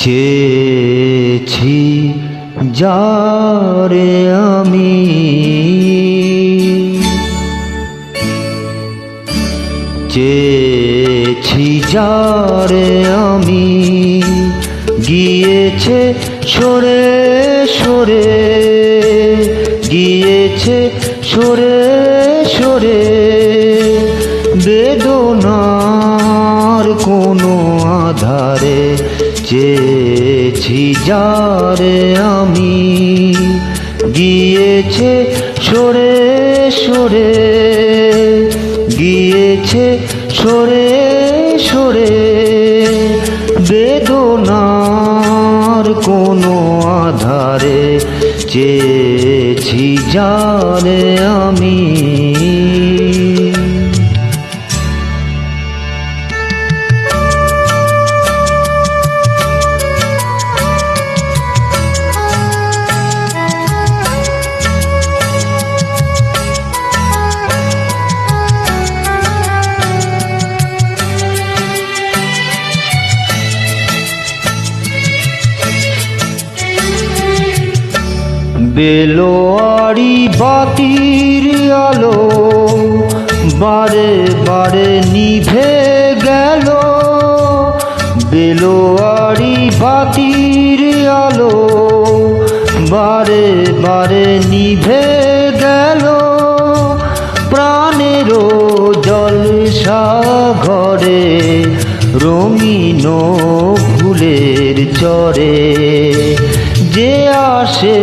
চেয়েছি যারে আমি, চেয়েছি যারে আমি, গিয়েছে সরে সরে, গিয়েছে সরে সরে, বেদনার কোনো আধারে। চেয়েছি যারে আমি, গিয়েছে সরে সরে, গিয়েছে সরে সরে, বেদনার কোনো আধারে। চেয়েছি যারে আমি। বেলোয়ারি বাতির আলো বারে বারে নিভে গেল, বেলোয়ারি বাতির আলো বারে বারে নিভে গেল, প্রাণেরও জলসা ঘরে রঙিন ফুলের চরে। যে আসে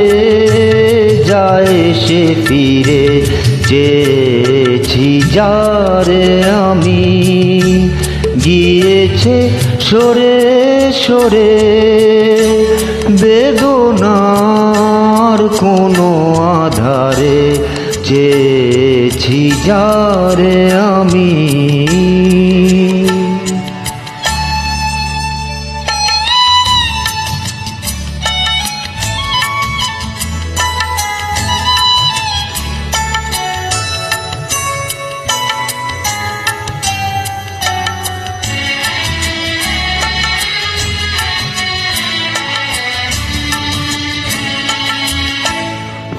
যায় সে ফিরে, চেয়েছি যারে আমি, গিয়েছে সরে সরে, বেদনার কোনো আধারে। চেয়েছি যারে আমি।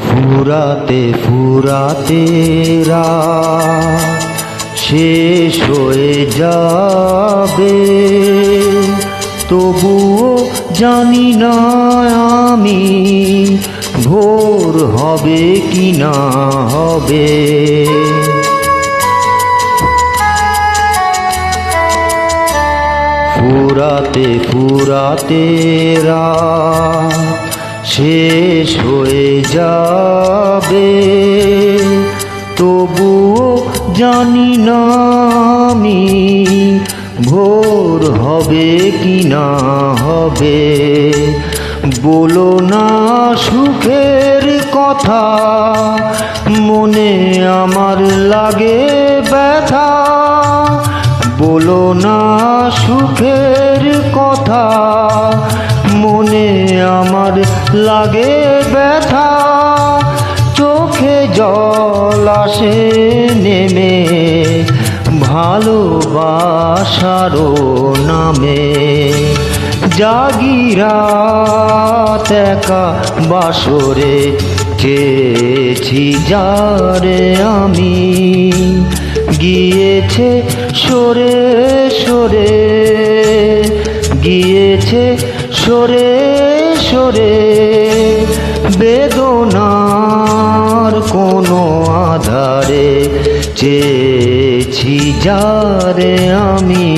ফুরাতে ফুরাতে রাত শেষ হয়ে যাবে, তবুও জানি না আমি ভোর হবে কি না হবে। ফুরাতে ফুরাতে রাত শেষ হয়ে যাবে, তবুও জানি না আমি ভোর হবে কি না হবে। বলো না সুখের কথা, মনে আমার লাগে ব্যথা। বলো না সুখের কথা, মনে আমার লাগে ব্যথা। চোখে জল আসে নেমে ভালোবাসারও নামে, জাগি রাত একা বাসরে। চেয়েছি যারে আমি, গিয়েছে সরে সরে, গিয়েছে সরে সরে, বেদনার কোনো আধারে। চেয়েছি যারে আমি।